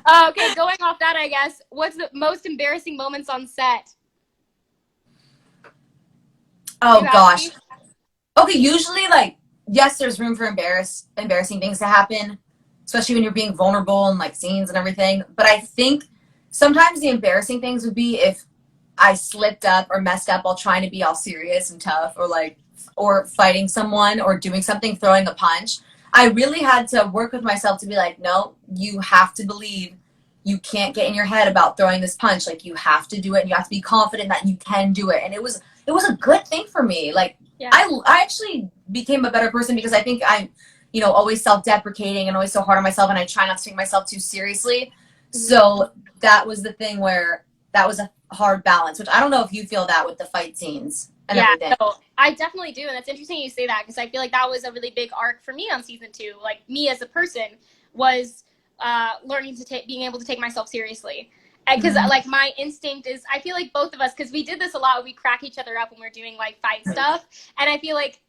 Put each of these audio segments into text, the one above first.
Okay, going off that, I guess, what's the most embarrassing moments on set? Do you Oh have gosh. any? Okay, usually like yes, there's room for embarrassing things to happen, especially when you're being vulnerable and like scenes and everything. But I think sometimes the embarrassing things would be if I slipped up or messed up while trying to be all serious and tough or like or fighting someone or doing something, throwing a punch. I really had to work with myself to be like, no, you have to believe you can't get in your head about throwing this punch. Like you have to do it and you have to be confident that you can do it. And it was a good thing for me. Like Yeah. I actually became a better person because I think I'm, always self-deprecating and always so hard on myself and I try not to take myself too seriously. Mhm. So that was the thing where that was a hard balance, which I don't know if you feel that with the fight scenes and Yeah, everything. no, I definitely do. And it's interesting you say that because I feel like that was a really big arc for me on season 2. Like, me as a person was learning to being able to take myself seriously. Because, Mhm. like, my instinct is, I feel like both of us, because we did this a lot, we crack each other up when we're doing, like, fight stuff. And I feel like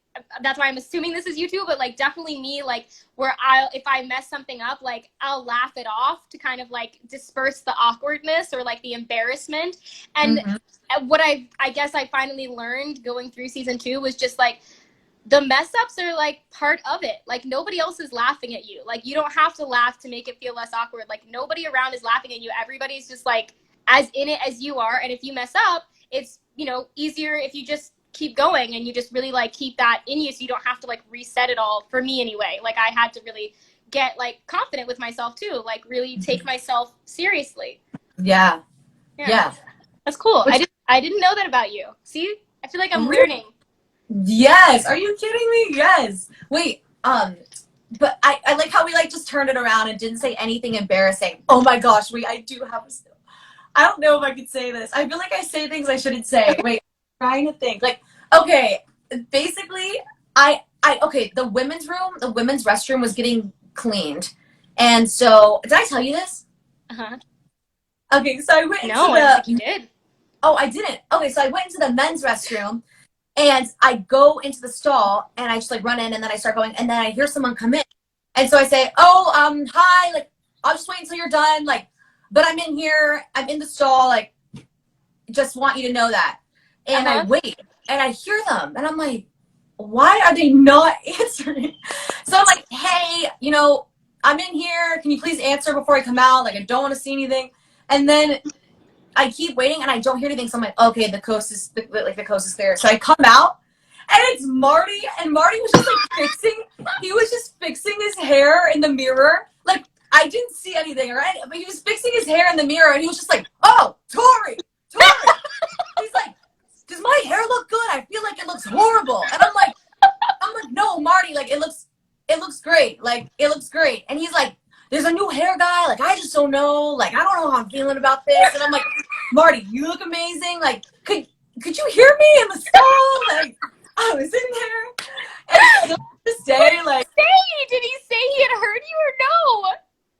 that's why I'm assuming this is you too, but, like, definitely me, like, where if I mess something up, like, I'll laugh it off to kind of, like, disperse the awkwardness or, like, the embarrassment. And Mhm. what I guess I finally learned going through season 2 was just like the mess ups are like part of it. Like nobody else is laughing at you. Like you don't have to laugh to make it feel less awkward. Like nobody around is laughing at you. Everybody's just like as in it as you are. And if you mess up, it's easier if you just keep going and you just really like keep that in you so you don't have to like reset it all. For me anyway, like I had to really get like confident with myself too, like really take myself seriously. Yeah. Yeah. Yeah. That's cool. Which I didn't know that about you. See? I feel like I'm learning. yes. Are you kidding me? Yes. Wait. But I like how we like just turned it around and didn't say anything embarrassing. Oh my gosh. Wait. I do have. I don't know if I could say this. I feel like I say things I shouldn't say. Wait. I'm trying to think. Like. Okay. Basically, okay. The women's restroom was getting cleaned, and so did I tell you this? Uh-huh. Okay. So I went into No, I don't think you the. did. Oh, I didn't. Okay. So I went into the men's restroom and I go into the stall and I just like run in and then I start going and then I hear someone come in. And so I say, oh, hi, like, I'll just wait until you're done. Like, but I'm in here, I'm in the stall, like, just want you to know that. And I Uh-huh. wait and I hear them and I'm like, why are they not answering? So I'm like, hey, I'm in here. Can you please answer before I come out? Like, I don't want to see anything. And then I keep waiting and I don't hear anything. So I'm like, okay, the coast is clear. So I come out and it's Marty, and Marty was just like he was just fixing his hair in the mirror. Like I didn't see anything, right? But he was fixing his hair in the mirror and he was just like, oh, Tory. He's like, does my hair look good? I feel like it looks horrible. And I'm like, no, Marty, like it looks great. Like it looks great. And he's like, there's a new hair guy. Like I just don't know. Like I don't know how I'm feeling about this. And I'm like, Marty, you look amazing. Like could you hear me in the stall? Like I was in there. And still to this day, like Did he say he had heard you or no?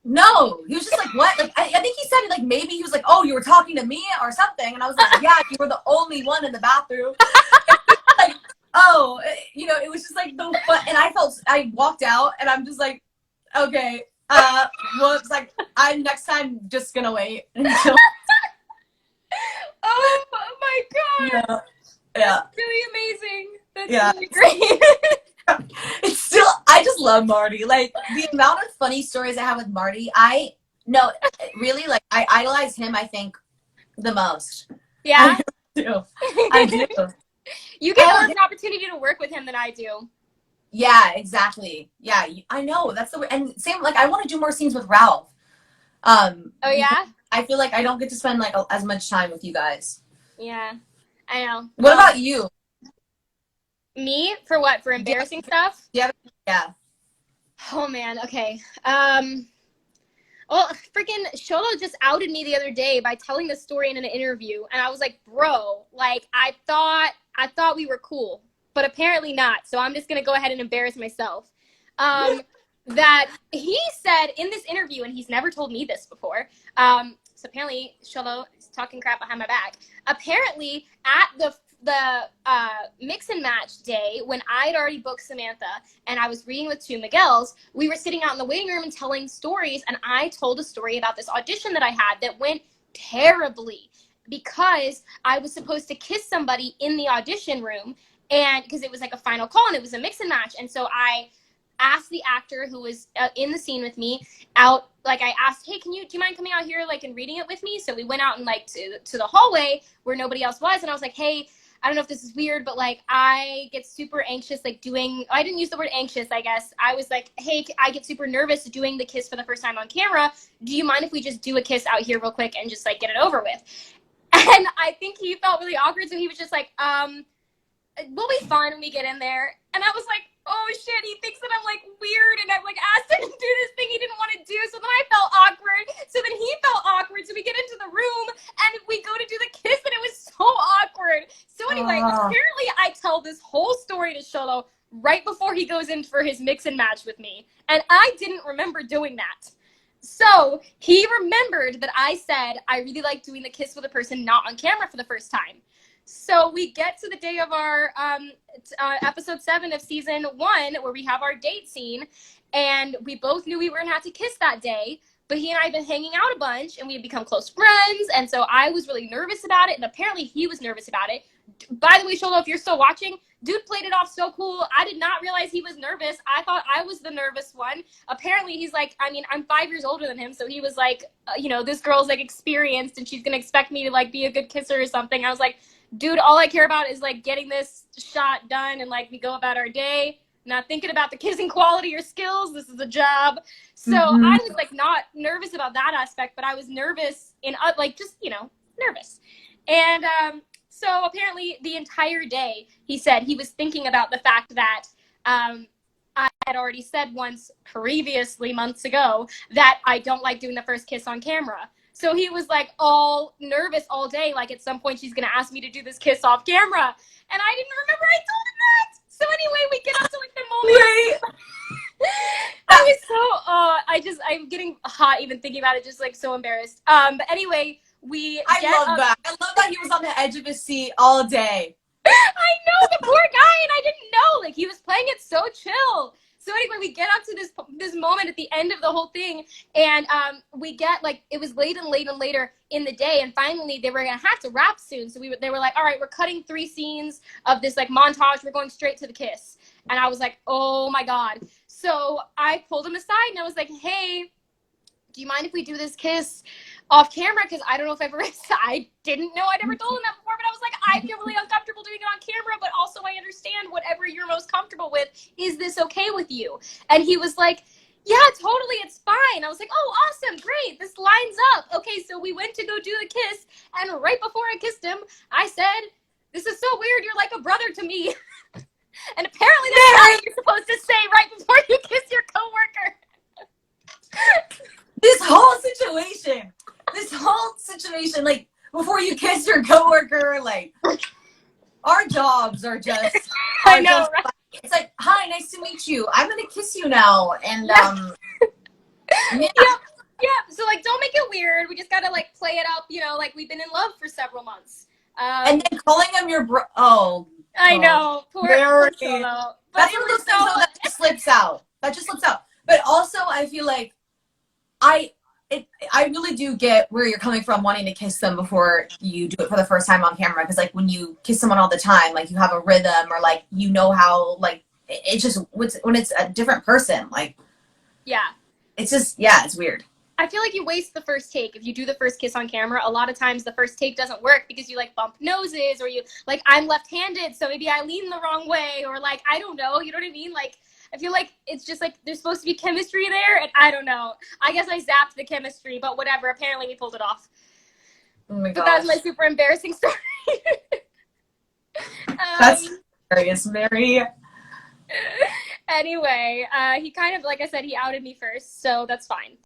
no, he was just like, what? Like I think he said like maybe he was like, oh, you were talking to me or something. And I was like, yeah, you were the only one in the bathroom. Like, oh, it was just like the fun. And I walked out and I'm just like, okay, whoops. Like, I'm next time just gonna wait until, Oh my god. yeah, That's yeah, really amazing. That's yeah. really great. It's still, I just love Marty. Like, the amount of funny stories I have with Marty, no, really, like, I idolize him, I think, the most. Yeah. I do. I do. You get more I of an opportunity to work with him than I do. Yeah, exactly. Yeah, I know. That's the way. And same, like, I want to do more scenes with Ralph. Oh Because yeah? I feel like I don't get to spend like as much time with you guys. Yeah. I know. What Well, about you? me? For what? For Yeah, embarrassing stuff? yeah, yeah. Oh man, okay. Well, freaking Sholo just outed me the other day by telling the story in an interview, and I was like, "Bro, like I thought we were cool, but apparently not." So I'm just gonna go ahead and embarrass myself. Um, that he said in this interview, and he's never told me this before. So apparently Sholo is talking crap behind my back. Apparently, at mix and match day, when I'd already booked Samantha and I was reading with two Miguels, we were sitting out in the waiting room and telling stories, and I told a story about this audition that I had that went terribly because I was supposed to kiss somebody in the audition room, and because it was like a final call and it was a mix and match. And so I asked the actor who was in the scene with me out, like I asked, hey, do you mind coming out here like and reading it with me? So we went out and like to the hallway where nobody else was, and I was like, hey, I don't know if this is weird, but like I get super anxious like I didn't use the word anxious, I guess. I was like, hey, I get super nervous doing the kiss for the first time on camera. Do you mind if we just do a kiss out here real quick and just like get it over with? And I think he felt really awkward, so he was just like, we'll be fine when we get in there. And I was like, oh shit, he thinks that I'm like weird, and I've like asked him to do this thing he didn't want to do. So then I felt awkward. So then he felt awkward. So we get into the room and we go to do the kiss, and it was so awkward. So anyway, apparently I tell this whole story to Sholo right before he goes in for his mix and match with me. And I didn't remember doing that. So he remembered that I said I really like doing the kiss with a person not on camera for the first time. So we get to the day of our episode 7 of season 1, where we have our date scene, and we both knew we were gonna have to kiss that day, but he and I had been hanging out a bunch, and we had become close friends, and so I was really nervous about it, and apparently he was nervous about it. By the way, Sholo, if you're still watching, dude played it off so cool. I did not realize he was nervous. I thought I was the nervous one. Apparently he's like, I mean, I'm 5 years older than him, so he was like, this girl's like experienced, and she's gonna expect me to like be a good kisser or something. I was like, dude, all I care about is like getting this shot done, and like we go about our day, not thinking about the kissing quality or skills. This is a job. So I was like not nervous about that aspect, but I was nervous in like just nervous. And so apparently the entire day he said he was thinking about the fact that I had already said once previously months ago that I don't like doing the first kiss on camera. So he was like all nervous all day, like at some point she's going to ask me to do this kiss off camera. And I didn't remember I told him that. So anyway, we get up to like the moment. I was so, I'm getting hot even thinking about it, just like so embarrassed. But anyway, I love that he was on the edge of his seat all day. I know, the poor guy, and I didn't know. Like, he was playing it so chill. So anyway, we get up to this moment at the end of the whole thing, and we get, like, it was later in the day, and finally they were going to have to wrap soon. So they were like, all right, we're cutting 3 scenes of this, like, montage. We're going straight to the kiss. And I was like, oh, my God. So I pulled him aside, and I was like, hey, do you mind if we do this kiss off camera? Because I don't know if I didn't know I'd ever told him that before, but I was like, I feel really uncomfortable doing it on camera, but also I understand whatever you're most comfortable with. Is this okay with you? And he was like, yeah, totally, it's fine. I was like, oh, awesome, great, this lines up. Okay, so we went to go do the kiss, and right before I kissed him, I said, this is so weird, you're like a brother to me. And apparently that's not what you're supposed to say right before you kiss your coworker. This whole situation, like, before you kiss your coworker, like, our jobs are just, I know, right? It's like, hi, nice to meet you. I'm gonna kiss you now, and yeah. So like, don't make it weird. We just gotta like play it up, like we've been in love for several months. And then calling him your bro. I know, poor Solo. That's one of those things that just slips out. But also, I feel like I really do get where you're coming from, wanting to kiss them before you do it for the first time on camera. Because like when you kiss someone all the time, like you have a rhythm, or like how like it's just when it's a different person, like it's just it's weird. I feel like you waste the first take if you do the first kiss on camera. A lot of times the first take doesn't work because you like bump noses, or you like, I'm left-handed, so maybe I lean the wrong way, or like I don't know, you know what I mean? Like, I feel like it's just like there's supposed to be chemistry there, and I don't know. I guess I zapped the chemistry, but whatever. Apparently we pulled it off. Oh my gosh. But that was my super embarrassing story. That's hilarious, Mary. Anyway, he kind of, like I said, he outed me first, so that's fine.